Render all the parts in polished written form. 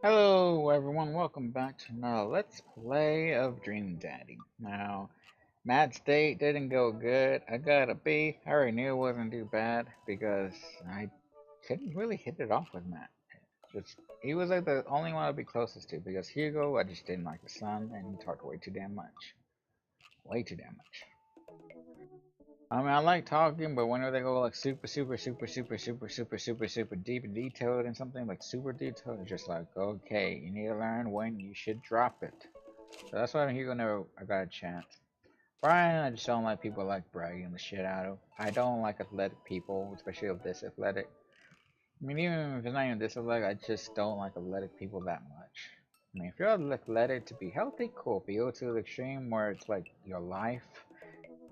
Hello everyone, welcome back to another Let's Play of Dream Daddy. Now, Matt's date didn't go good. I got a B. I already knew it wasn't too bad because I couldn't really hit it off with Matt. Just he was like the only one I'd be closest to because Hugo I just didn't like the son and he talked way too damn much. Way too damn much. I mean, I like talking, but whenever they go like super deep and detailed and something like super detailed, it's just like, okay, you need to learn when you should drop it. So that's why Hugo never I got a chance. Brian, I just don't like people like bragging the shit out of. I don't like athletic people, especially of this athletic. I mean, even if it's not even this athletic, I just don't like athletic people that much. I mean, if you're athletic to be healthy, cool. If you go to the extreme where it's like your life,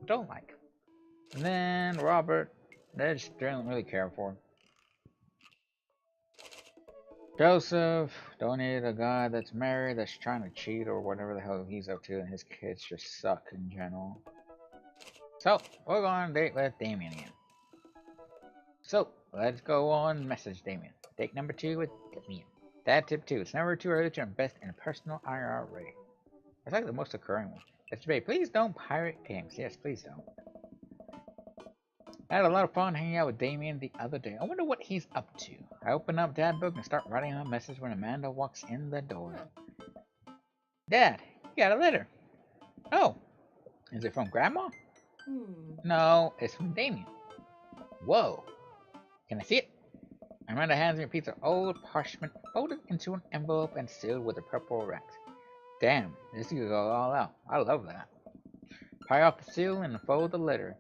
don't like. And then Robert, they just didn't really care for. Joseph, don't need a guy that's married that's trying to cheat or whatever the hell he's up to, and his kids just suck in general. So, we're going on a date with Damien again. So, let's go on message Damien. Date number 2 with Damien. Dad tip 2. It's never too early to invest in a personal IRA. That's like the most occurring one. Let's debate. Please don't pirate games. Yes, please don't. I had a lot of fun hanging out with Damien the other day. I wonder what he's up to. I open up Dad book and start writing a message when Amanda walks in the door. Dad, you got a letter. Oh, is it from Grandma? No, it's from Damien. Whoa, can I see it? Amanda hands me a piece of old parchment folded into an envelope and sealed with a purple wax. Damn, this could go all out. I love that. Pry off the seal and unfold the letter.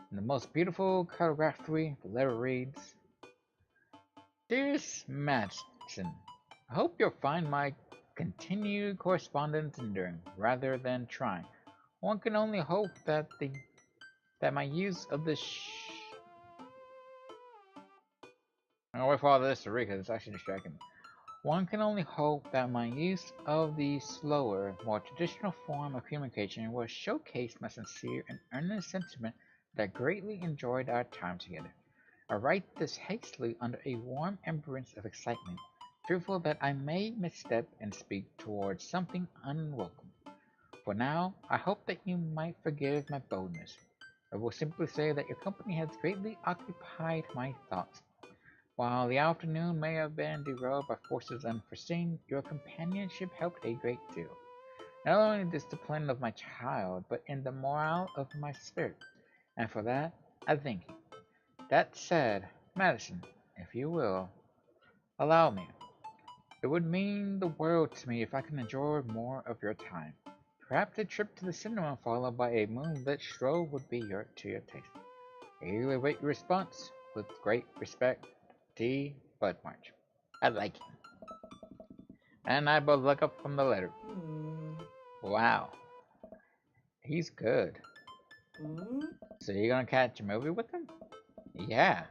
In the most beautiful calligraphy, the letter reads, Dearest Madsen, I hope you'll find my continued correspondence enduring rather than trying. One can only hope that my use of this I'm gonna wait for all this to read because it's actually distracting me. One can only hope that my use of the slower, more traditional form of communication will showcase my sincere and earnest sentiment that I greatly enjoyed our time together. I write this hastily under a warm embrace of excitement, fearful that I may misstep and speak towards something unwelcome. For now, I hope that you might forgive my boldness. I will simply say that your company has greatly occupied my thoughts. While the afternoon may have been derailed by forces unforeseen, your companionship helped a great deal. Not only in the discipline of my child, but in the morale of my spirit, and for that I thank you. That said, Madison, if you will, allow me. It would mean the world to me if I can enjoy more of your time. Perhaps a trip to the cinema followed by a moonlit stroll would be to your taste. I eagerly await your response. With great respect, D. Budmarch. I like him. And I both look up from the letter. Wow, he's good. So you gonna catch a movie with him? Yeah,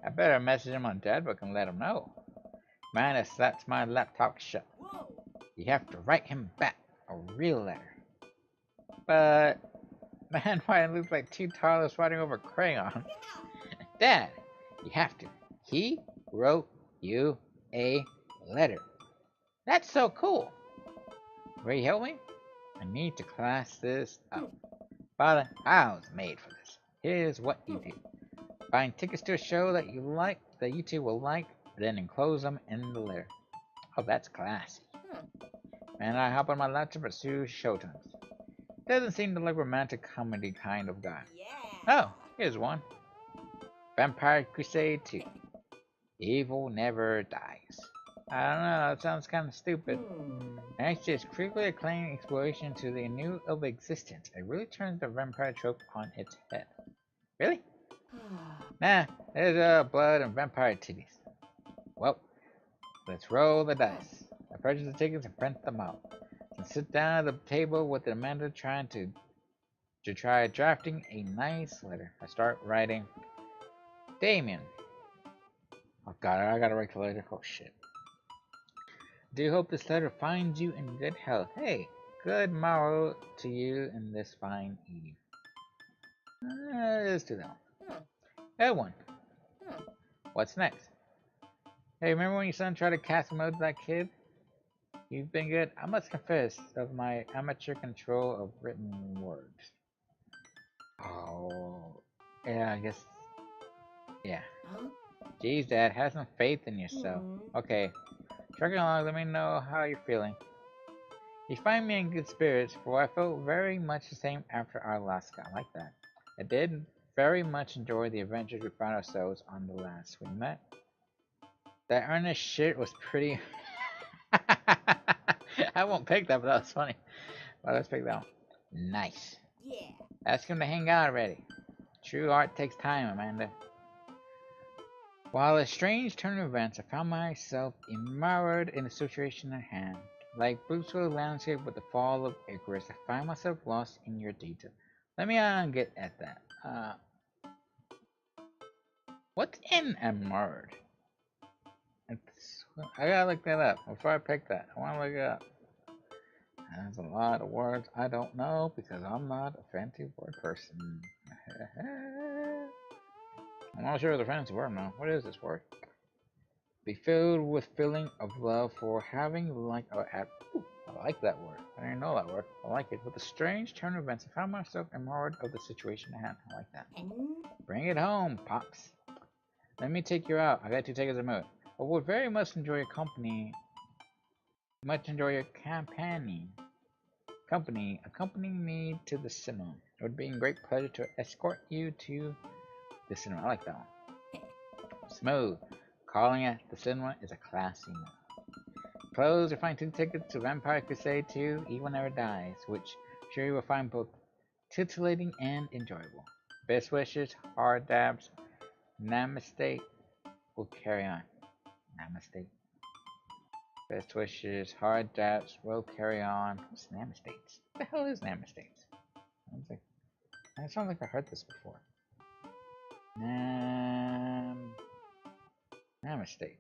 I better message him on Dadbook and let him know. Man, that's my laptop shut. You have to write him back a real letter. But man, why it looks like two toddlers fighting over crayon. Dad, you have to. He wrote you a letter. That's so cool. Will you help me? I need to class this up. Father, I was made for this. Here's what you do. Find tickets to a show that you two will like, then enclose them in the letter. Oh, that's classy. And I hop on my laptop and pursue showtimes. Doesn't seem to like romantic comedy kind of guy. Oh, here's one. Vampire Crusade 2. Evil never dies. I don't know, that sounds kind of stupid. Next is critically acclaimed exploration to the new of existence. It really turns the vampire trope on its head. Really? Nah, there's blood and vampire titties. Well, let's roll the dice. I purchase the tickets and print them out. And sit down at the table with Amanda trying to try drafting a nice letter. I start writing, Damien. Oh god, I gotta write the letter. Oh shit. Do hope this letter finds you in good health. Hey, good morrow to you in this fine eve. Let's do that one. Good one. What's next? Hey, remember when your son tried to cast mode that kid? You've been good. I must confess of my amateur control of written words. Oh, yeah, I guess, yeah. Huh? Geez, Dad, have some faith in yourself. Okay, trucking along, let me know how you're feeling. You find me in good spirits, for I felt very much the same after our last got like that. I did very much enjoy the adventures we found ourselves on the last we met. That earnest shit was pretty. I won't pick that, but that was funny. Well, let's pick that one. Nice. Yeah. Ask him to hang out already. True art takes time, Amanda. While a strange turn of events, I found myself immersed in the situation at hand. Like Bruce Willis' landscape with the fall of Icarus, I find myself lost in your detail. Let me get at that. What's in immersed? I gotta look that up before I pick that. I wanna look it up. There's a lot of words I don't know because I'm not a fancy word person. I'm not sure of the fancy word now. What is this word? Be filled with feeling of love for having like ooh, I like that word. I didn't know that word. I like it. With a strange turn of events, I found myself enamored of the situation at hand. I like that. Bring it home, Pops. Let me take you out. I got 2 tickets to move. I would very much enjoy your company. Much enjoy your company. Accompany me to the cinema. It would be a great pleasure to escort you to the cinema. I like that one. Smooth. Calling it the cinema is a classy move. Close or find 2 tickets to Vampire Crusade 2, Evil Never Dies, which I'm sure you will find both titillating and enjoyable. Best wishes, hard dabs, namaste. Will carry on. Namaste. Best wishes, hard dabs, will carry on. What's namastates? What the hell is namastates? It sounds like I heard this before. Namaste.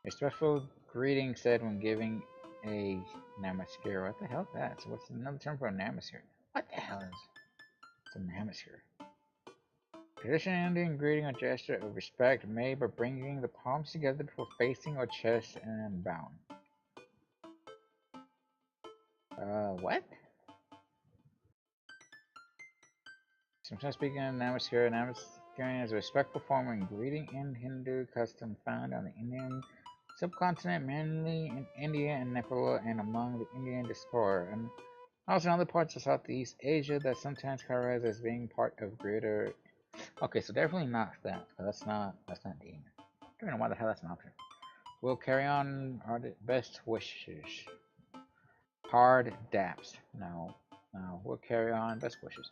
Respectful greeting said when giving a namaskar. What the hell is that? So what's another term for a namaskar? What the hell is a namaskar? Traditional Indian greeting or gesture of respect made by bringing the palms together before facing or chest and bowing. What? Sometimes speaking of namaskaring is a respectful form of greeting in Hindu custom found on the Indian subcontinent, mainly in India and Nepal and among the Indian diaspora, and also in other parts of Southeast Asia that sometimes categorized as being part of greater. Okay, so definitely not that. That's not demon. I don't know why the hell that's an option. We'll carry on our best wishes. Hard daps. No. We'll carry on best wishes.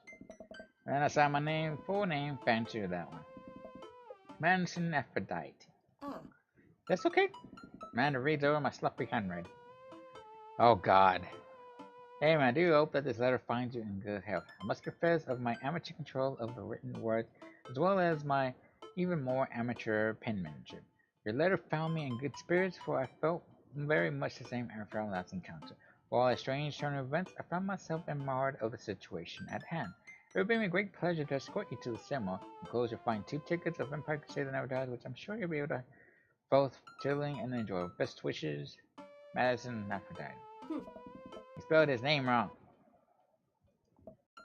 And I saw my name, full name, fancy with that one. Manson Aphrodite. That's okay. Amanda reads over my sloppy handwriting. Oh God. Hey man, I do hope that this letter finds you in good health. I must confess of my amateur control of the written words, as well as my even more amateur penmanship. Your letter found me in good spirits, for I felt very much the same after our last encounter. While a strange turn of events, I found myself enamored of the situation at hand. It would be me a great pleasure to escort you to the cinema. Enclosed you'll find 2 tickets of Empire Crusade and Never Dies, which I'm sure you'll be able to both chilling and enjoy. Best wishes, Madison Aphrodite. You spelled his name wrong.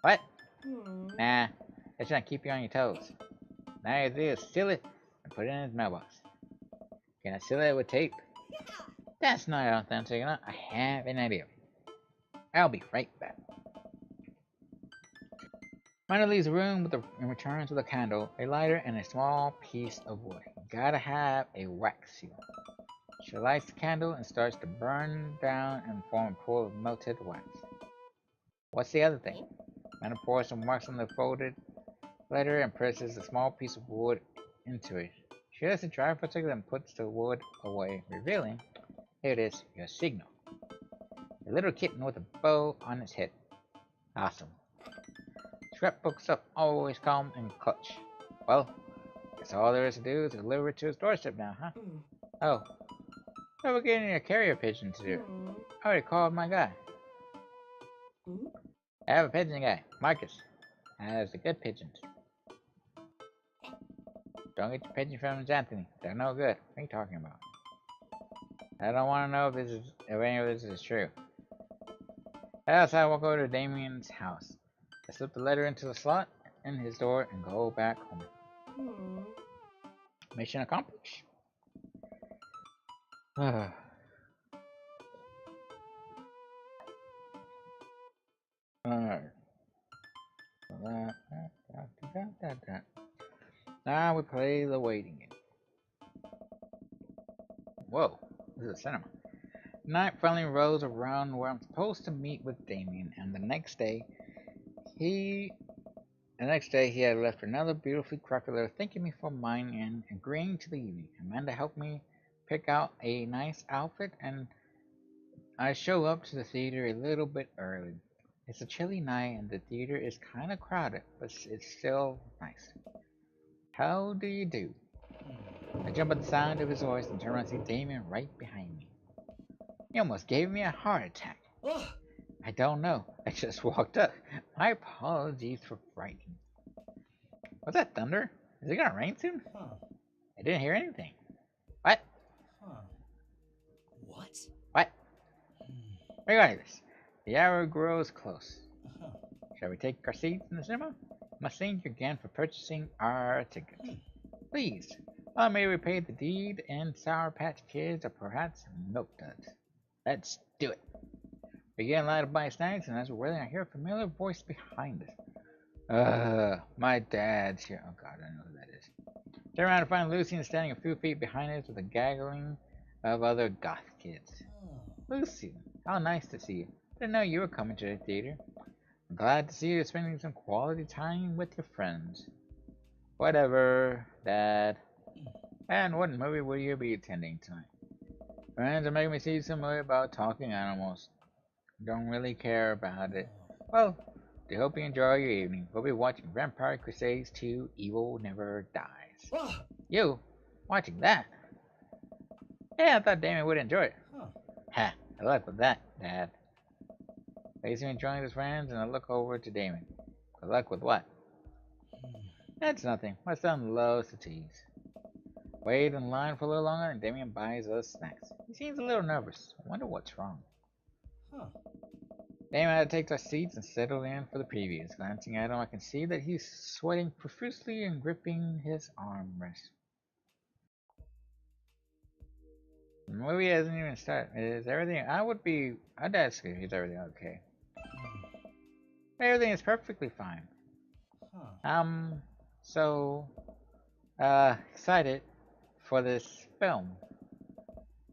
What? Nah, that's trying to keep you on your toes. Now you do is seal it and put it in his mailbox. Can I seal it with tape? That's not authentic enough. I have an idea. I'll be right back. Miner leaves the room and returns with a candle, a lighter, and a small piece of wood. Gotta have a wax seal. She lights the candle and starts to burn down and form a pool of melted wax. What's the other thing? Miner pours some wax on the folded letter and presses a small piece of wood into it. She lets it dry for a second and puts the wood away, revealing, here it is, your signal. A little kitten with a bow on its head. Awesome. Scrapbook stuff always calm and clutch. Well, guess all there is to do is deliver it to his doorstep now, huh? Oh, what are we getting a carrier pigeon to do? I already called my guy. I have a pigeon guy, Marcus. Has the good pigeons. Don't get your pigeon from Anthony. They're no good. What are you talking about? I don't want to know if any of this is true. As I walk over to Damien's house, I slip the letter into the slot in his door and go back home. Mission accomplished. Alright. Now we play the waiting game. Whoa, this is a cinema. Night finally rolls around where I'm supposed to meet with Damien, and the next day he had left another beautifully crafted letter thanking me for mine and agreeing to the evening. Amanda helped me pick out a nice outfit, and I show up to the theater a little bit early. It's a chilly night, and the theater is kind of crowded, but it's still nice. How do you do? I jump at the sound of his voice and turn around to see Damien right behind me. He almost gave me a heart attack. I don't know. I just walked up. My apologies for frightening. Was that thunder? Is it gonna rain soon? I didn't hear anything. What? What? Regardless, the hour grows close. Shall we take our seats in the cinema? I must thank you again for purchasing our tickets. Please, allow me to repay the deed in Sour Patch Kids or perhaps Milk Duds. Let's do it. We get lighted by snacks, and as we're waiting, I hear a familiar voice behind us. My dad's here. Oh god, I know who that is. Turn around to find Lucy standing a few feet behind us with a gaggling of other goth kids. Lucy, how nice to see you. Didn't know you were coming to the theater. I'm glad to see you spending some quality time with your friends. Whatever, Dad. And what movie will you be attending tonight? Friends are making me see some movie about talking animals. Don't really care about it. Well, I hope you enjoy your evening. We'll be watching Vampire Crusades 2 Evil Never Dies. You? Watching that? Yeah, I thought Damien would enjoy it. Ha, good luck with that, Dad. I see him enjoying his friends, and I look over to Damien. Good luck with what? That's nothing. My son loves to tease. Wait in line for a little longer, and Damien buys us snacks. He seems a little nervous. I wonder what's wrong. Damien takes our seats and settles in for the previews. Glancing at him, I can see that he's sweating profusely and gripping his armrest. The movie hasn't even started. Is everything? I'd ask if is everything okay. Everything is perfectly fine. So excited for this film.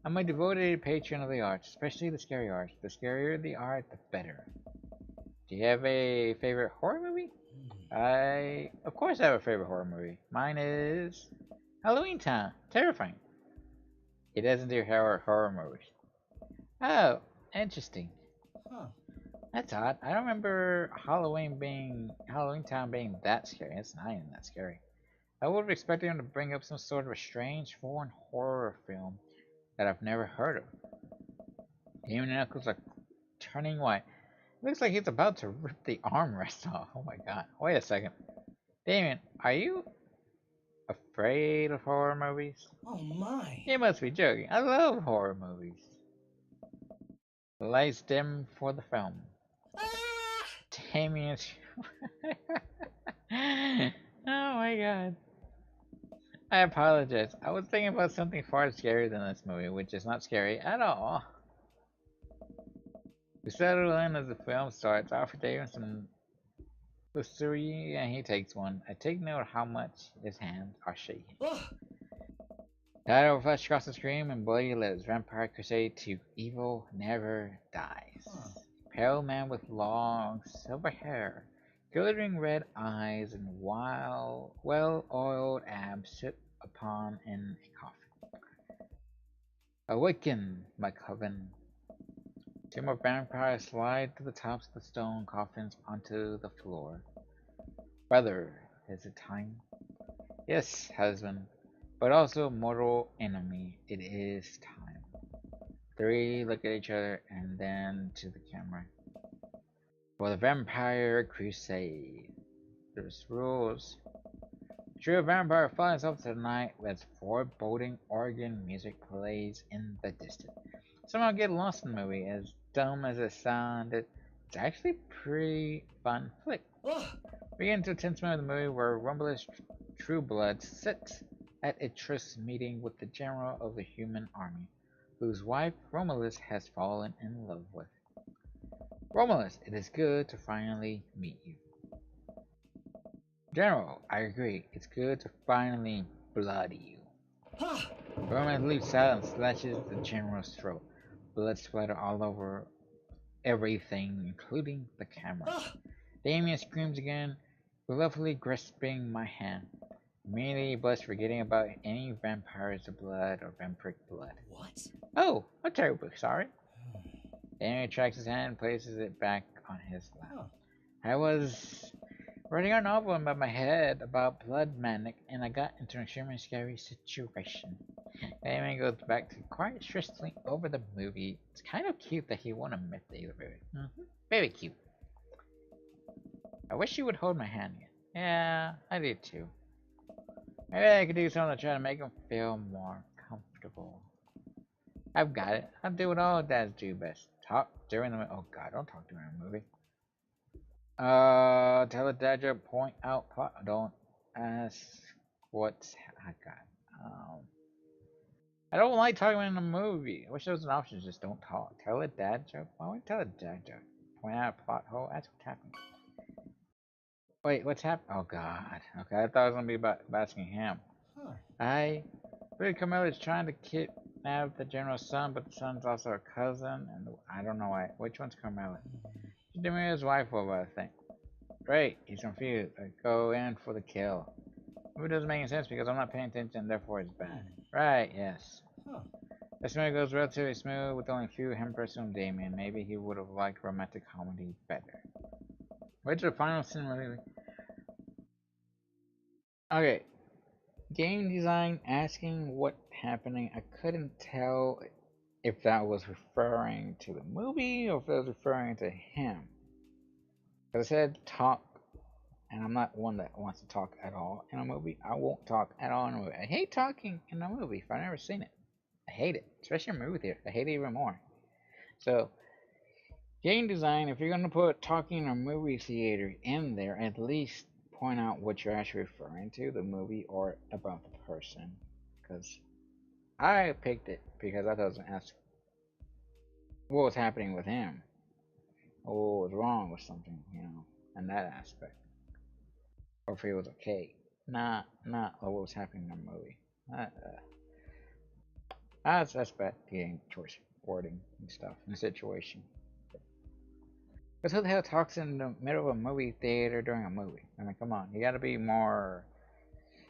I'm a devoted patron of the arts, especially the scary arts. The scarier the art, the better. Do you have a favorite horror movie? Of course I have a favorite horror movie. Mine is Halloween Town. Terrifying. He doesn't do horror movies. Oh, interesting. That's odd. I don't remember Halloween Town being that scary. It's not even that scary. I would have expected him to bring up some sort of a strange foreign horror film that I've never heard of. Damien and Knuckles are turning white. It looks like he's about to rip the armrest off. Oh my god. Wait a second. Damien, are you afraid of horror movies? Oh my. You must be joking. I love horror movies. The lights dim for the film. Damien's. Oh my god. I apologize. I was thinking about something far scarier than this movie, which is not scary at all. We settle in as the film starts. I offer Damien some Listerine, and he takes one. I take note of how much his hands are shaking. Title flash across the screen and bloody lips. Vampire Crusade 2 Evil Never Dies. Pale man with long silver hair, glittering red eyes, and well-oiled abs sit upon in a coffin. Awaken, my coven. Two more vampires slide to the tops of the stone coffins onto the floor. Brother, is it time? Yes, husband, but also mortal enemy. It is time. Three look at each other and then to the camera. For the Vampire Crusade, there's rules. True vampire flies up to the night as foreboding organ music plays in the distance. Somehow get lost in the movie. As dumb as it sounded, it's actually a pretty fun flick. We get into a tense moment of the movie where Romulus Trueblood sits at a tryst meeting with the general of the human army, whose wife Romulus has fallen in love with. Romulus, it is good to finally meet you. General, I agree. It's good to finally bloody you. Romulus leaps out and slashes the general's throat. Blood splatter all over everything, including the camera. Damien screams again, reluctantly grasping my hand. Immediately busts, forgetting about any vampire's blood or vampiric blood. What? Oh, I'm terribly sorry. Damien tracks his hand and places it back on his lap. I was writing a novel in my head about blood manic, and I got into an extremely scary situation. Damien goes back to quite stressfully over the movie. It's kind of cute that he won't admit the movie. Very cute. I wish you would hold my hand again. Yeah, I did too. Maybe I could do something to try to make him feel more comfortable. I've got it. I'll do what all dads do best. Talk during the movie. Oh god, don't talk during the movie. Tell a dad joke, point out plot. Don't ask what's I got. I don't like talking in a movie. I wish there was an option. Just don't talk. Tell a dad joke. Why would you tell a dad joke? Point out a plot hole. That's what's happening. Wait, what's happening? Oh god. Okay, I thought it was gonna be about asking him. Billy Camilla is trying to kidnap the general's son, but the son's also a cousin, and I don't know why. Which one's Carmela? She's Demire's wife over, I think. Great, he's confused. I go in for the kill. Maybe it doesn't make any sense because I'm not paying attention, therefore it's bad. Right, yes. This movie goes relatively smooth with only a few him pursuing Damien. Maybe he would have liked romantic comedy better. Wait till the final scene really. Okay. Game design asking what happening. I couldn't tell if that was referring to the movie or if it was referring to him. Because I said talk, and I'm not one that wants to talk at all in a movie. I won't talk at all in a movie. I hate talking in a movie if I've never seen it. I hate it, especially in movie theater. I hate it even more. So, game design, if you're going to put talking in a movie theater in there, at least point out what you're actually referring to, the movie or about the person. Because I picked it because I thought it was ask what was happening with him, or what was wrong with something, in that aspect, or if he was okay. Not what was happening in the movie. That's bad game choice, wording and stuff, and situation. But who the hell talks in the middle of a movie theater during a movie? I mean, come on, you gotta be more.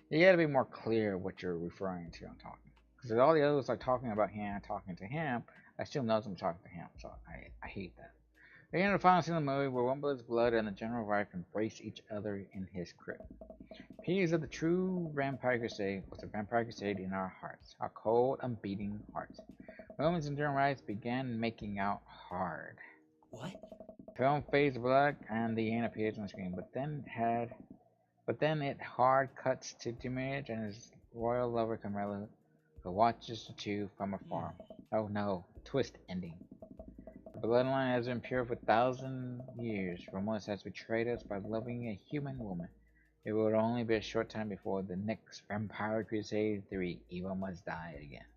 You gotta be more clear what you're referring to on talking. Because all the others are talking about him, talking to him, I still knows I'm talking to him, so I hate that. The end of the final scene of the movie where Rumble's blood and the general wife embrace each other in his crypt. Peace of the true Vampire Crusade was the Vampire Crusade in our hearts, our cold, unbeating hearts. Romans and general rights began making out hard. What? Film fades black and the end appears on the screen, but then it hard cuts to Dimitri and his royal lover Camilla, who watches the two from afar. Oh no, twist ending. The bloodline has been pure for 1,000 years. Romulus has betrayed us by loving a human woman. It will only be a short time before the next Vampire Crusade 3. Evil must die again.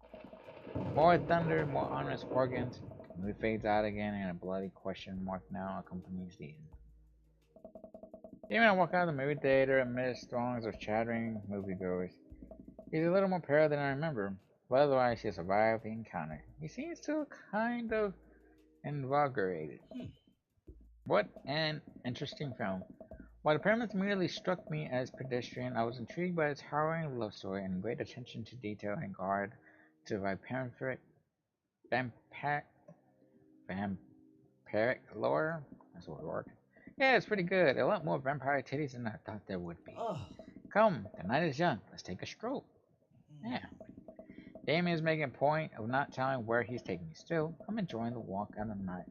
More thunder, more ominous organs. The movie fades out again, and a bloody question mark now accompanies the end. Even I walk out of the movie theater amidst throngs of chattering moviegoers. He's a little more pale than I remember, but otherwise he survived the encounter. He seems still kind of invigorated. What an interesting film. While the premise merely struck me as pedestrian, I was intrigued by its harrowing love story and great attention to detail in regard to vampiric lore. That's what it worked. Yeah, it's pretty good. A lot more vampire titties than I thought there would be. Come, the night is young. Let's take a stroll. Yeah. Damien is making a point of not telling where he's taking me. Still, I'm enjoying the walk out of the night.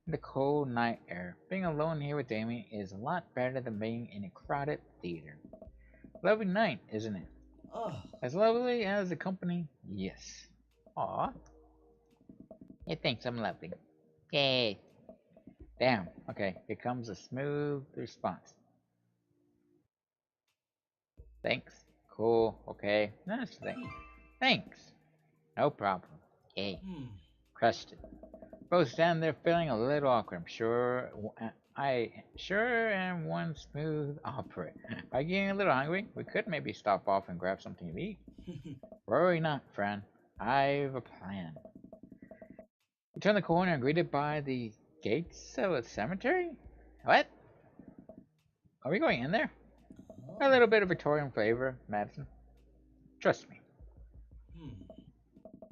In the cold night air. Being alone here with Damien is a lot better than being in a crowded theater. Lovely night, isn't it? Oh, As lovely as the company? Yes. Aw. It thinks I'm lovely. Yay. Damn. Okay, here comes a smooth response. Thanks. Cool. Okay. Nice thing. Thanks. No problem. Yay. hmm. Crushed it. Both stand there feeling a little awkward. I sure am one smooth operator. Are you getting a little hungry? We could maybe stop off and grab something to eat. Worry not, friend. I've a plan. We turn the corner and greeted by the gates of a cemetery? What? Are we going in there? A Oh, little bit of Victorian flavor, Madison. Trust me. hmm.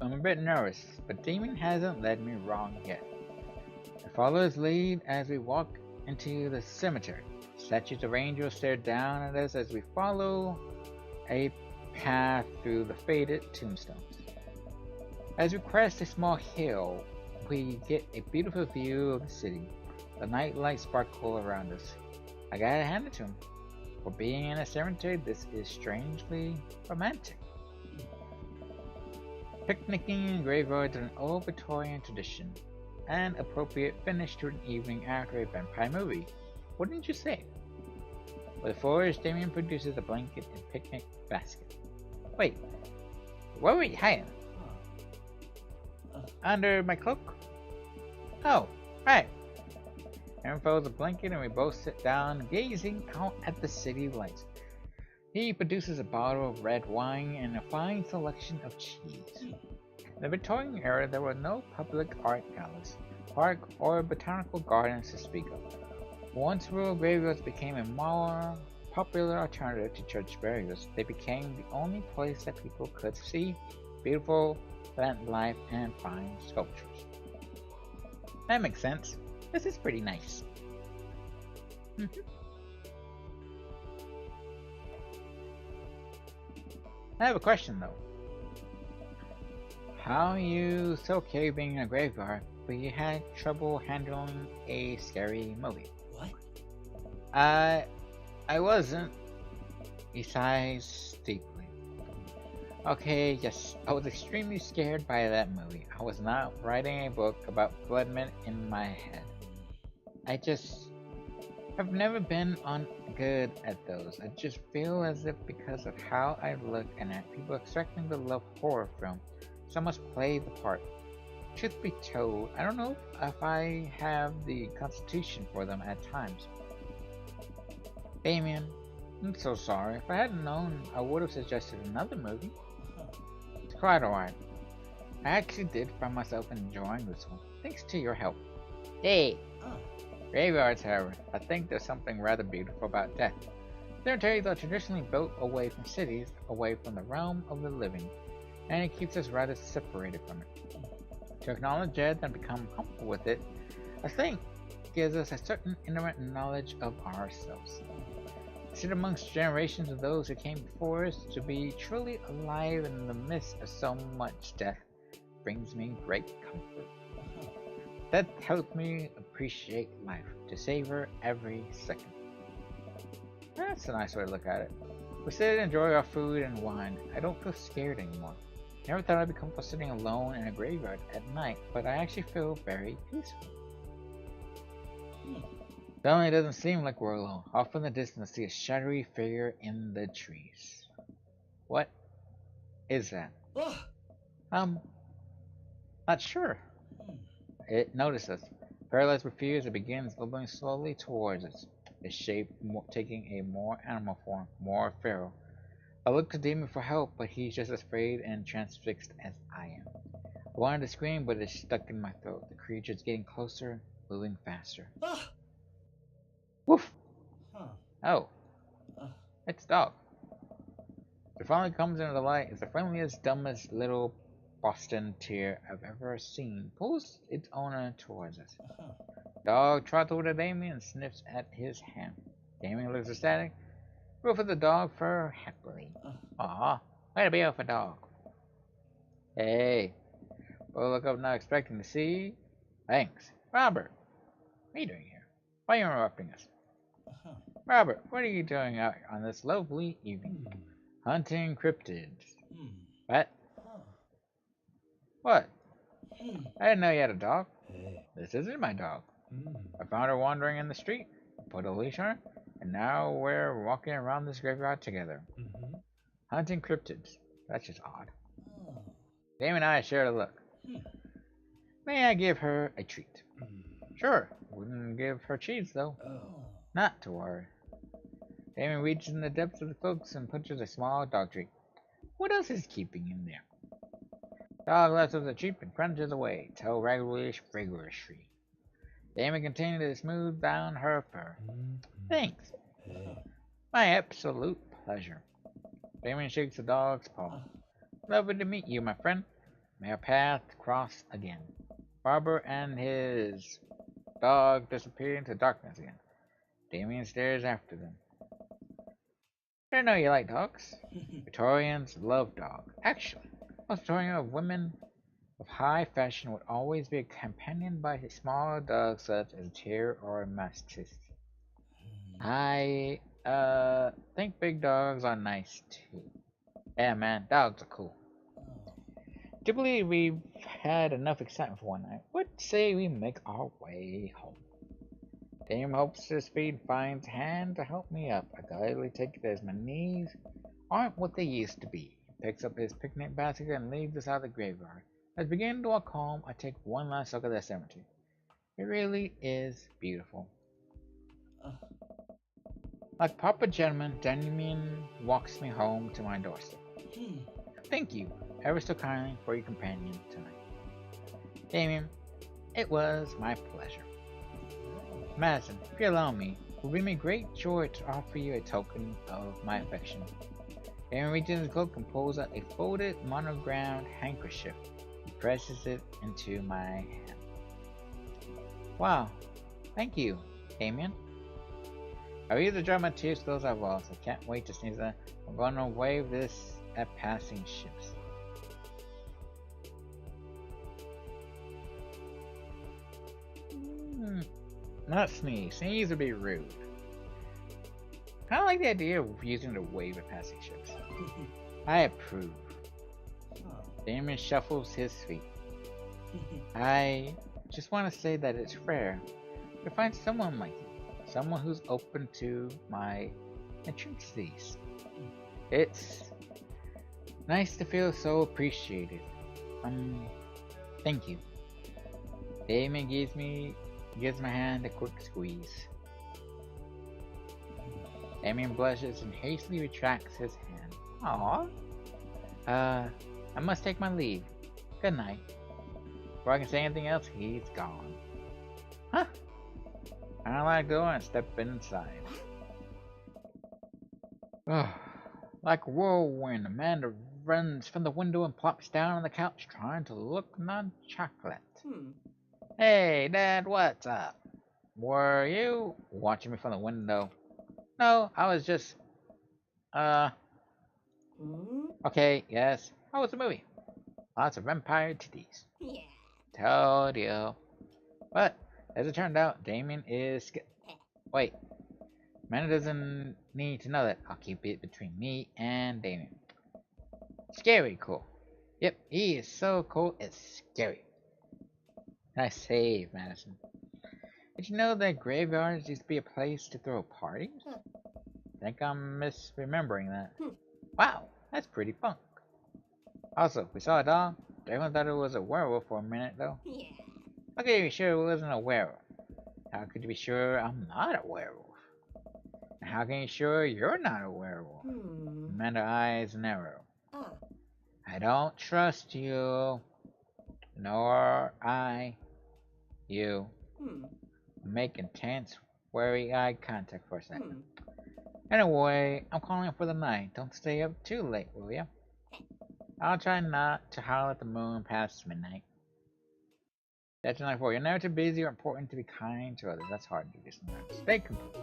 I'm a bit nervous, but Demon hasn't led me wrong yet. I follow his lead as we walk into the cemetery. Statues of angels stare down at us as we follow a path through the faded tombstones. As we crest a small hill, we get a beautiful view of the city. The night lights sparkle around us. I gotta hand it to him. For being in a cemetery, this is strangely romantic. Picnicking in graveyards is an old Victorian tradition, an appropriate finish to an evening after a vampire movie. Wouldn't you say? With Forrest, Damien produces a blanket and picnic basket. Wait, where were you hiding? Under my cloak? Oh, right. Aaron folds a blanket and we both sit down, gazing out at the city lights. He produces a bottle of red wine and a fine selection of cheese. In the Victorian era, there were no public art galleries, park, or botanical gardens to speak of. Once rural graveyards became a more popular alternative to church burials, they became the only place that people could see beautiful plant life and fine sculptures. That makes sense. This is pretty nice. I have a question though. How are you so okay being in a graveyard, but you had trouble handling a scary movie? What? I wasn't. He sighs deeply. Okay, yes, I was extremely scared by that movie. I was not writing a book about Bloodman in my head. I just have never been on good at those. I just feel as if because of how I look and at people expecting to love horror film, so I must play the part. Truth be told, I don't know if I have the constitution for them at times. Damien, I'm so sorry. If I hadn't known, I would have suggested another movie. It's quite alright. I actually did find myself enjoying this one, thanks to your help. Hey! Oh. Graveyards, however, I think there's something rather beautiful about death. Cemeteries are traditionally built away from cities, away from the realm of the living, and it keeps us rather separated from it. To acknowledge death and become comfortable with it, I think, gives us a certain intimate knowledge of ourselves. Sit amongst generations of those who came before us, to be truly alive in the midst of so much death brings me great comfort. That helps me appreciate life, to savor every second. That's a nice way to look at it. We sit and enjoy our food and wine. I don't feel scared anymore. Never thought I'd be comfortable sitting alone in a graveyard at night, but I actually feel very peaceful. Suddenly it doesn't seem like we're alone. Off in the distance, I see a shadowy figure in the trees. What is that? Oh. Not sure. It notices. Paralyzed with fears, it begins moving slowly towards us, its shape taking a more animal form, more feral. I look to Demon for help, but he's just as afraid and transfixed as I am. I wanted to scream, but it's stuck in my throat. The creature's getting closer, moving faster. Oh. Woof! Huh. Oh, Uh, it's dog. It finally comes into the light. It's the friendliest, dumbest little Boston Terrier I've ever seen. Pulls its owner towards us. Dog trots over to Damien and sniffs at his hand. Damien looks ecstatic. Roof of the dog fur happily. Aw, way to be off a dog. Hey, well, look up not expecting to see. Thanks. Robert, what are you doing here? Why are you interrupting us? Robert, what are you doing out on this lovely evening? Hunting cryptids. What? What? I didn't know you had a dog. This isn't my dog. I found her wandering in the street, put a leash on her, and now we're walking around this graveyard together. Hunting cryptids. That's just odd. Dame and I shared a look. May I give her a treat? Sure. Wouldn't give her cheese, though. Not to worry. Damon reaches in the depths of the cloaks and punches a small dog treat. What else is keeping him there? Dog lets us a cheap and crunches away, tail rigorously. Damon continued to smooth down her fur. Thanks. My absolute pleasure. Damon shakes the dog's paw. Lovely to meet you, my friend. May our paths cross again. Barber and his dog disappear into darkness again. Damien stares after them. I didn't know you like dogs. Victorians love dogs. Actually, a Victorian of women of high fashion would always be accompanied by a small dog such as a terrier or a mastiff. I think big dogs are nice too. Yeah, man, dogs are cool. Do you believe we've had enough excitement for one night? What say we make our way home? Dame hopes to speed finds a hand to help me up. I gladly take it as my knees aren't what they used to be. He picks up his picnic basket and leaves us out of the graveyard. As we begin to walk home, I take one last look at the cemetery. It really is beautiful. Like proper gentleman, Damien walks me home to my doorstep. Thank you, ever so kindly, for your companion tonight. Damien, it was my pleasure. Madison, if you allow me, it will bring me great joy to offer you a token of my affection. Damien reaches his cloak and pulls out a folded, monogrammed handkerchief and presses it into my hand. Wow, thank you, Damien. I will either dry my tears to those I lost. I can't wait to sneeze them. I'm gonna wave this at passing ships. Not sneeze. Sneeze would be rude. I don't like the idea of using the wave at passing ships. I approve. Damien shuffles his feet. I just want to say that it's rare to find someone like you. Someone who's open to my intricacies. It's nice to feel so appreciated. Thank you. Damien gives my hand a quick squeeze. Damien blushes and hastily retracts his hand. Aww. I must take my leave. Good night. Before I can say anything else, he's gone. Huh? I let go and step inside. Like a whirlwind, Amanda runs from the window and plops down on the couch, trying to look nonchalant. Hey, Dad, what's up? Were you watching me from the window? No, I was just, okay, yes. How was the movie? Lots of vampire titties. Yeah. Told you. But, as it turned out, Damien is wait. Amanda doesn't need to know that. I'll keep it between me and Damien. Scary cool. Yep, he is so cool, it's scary. Nice save, Madison. Did you know that graveyards used to be a place to throw parties? I think I'm misremembering that. Wow, that's pretty punk. Also, we saw a dog. Everyone thought it was a werewolf for a minute, though. Yeah. How could you be sure it wasn't a werewolf? How could you be sure I'm not a werewolf? And how can you be sure you're not a werewolf? Amanda eyes narrow. I don't trust you. Nor I. You. Make intense, wary eye contact for a second. Anyway, I'm calling for the night. Don't stay up too late, will ya? I'll try not to howl at the moon past midnight. That's night 4. You're never too busy or important to be kind to others. That's hard to do sometimes. Stay complete.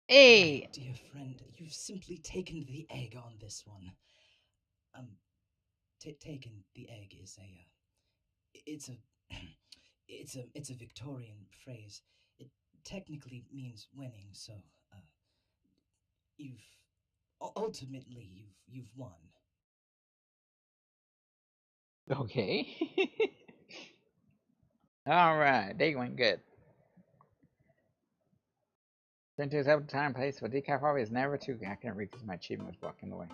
Hey! My dear friend, you've simply taken the egg on this one. Taken the egg is It's a it's a Victorian phrase. It technically means winning, so uh, you've ultimately you've won. Okay. Alright, they went good. Since it's up time place for decaf coffee is never too I can't read because my achievement was blocking the way.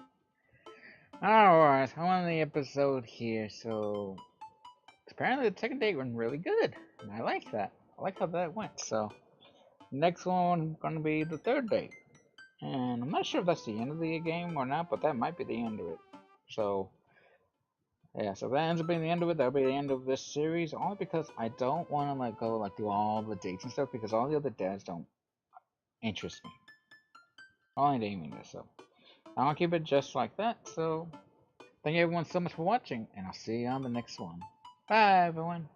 Alright, so I'm on the episode here, so apparently the second date went really good. And I like that. I like how that went. So next one gonna be the third date. And I'm not sure if that's the end of the game or not, but that might be the end of it. So yeah, so if that ends up being the end of it, that'll be the end of this series. Only because I don't want to let go, like do all the dates and stuff, because all the other dads don't interest me. Only Damien does. So I'll keep it just like that. So thank you everyone so much for watching, and I'll see you on the next one. Bye everyone.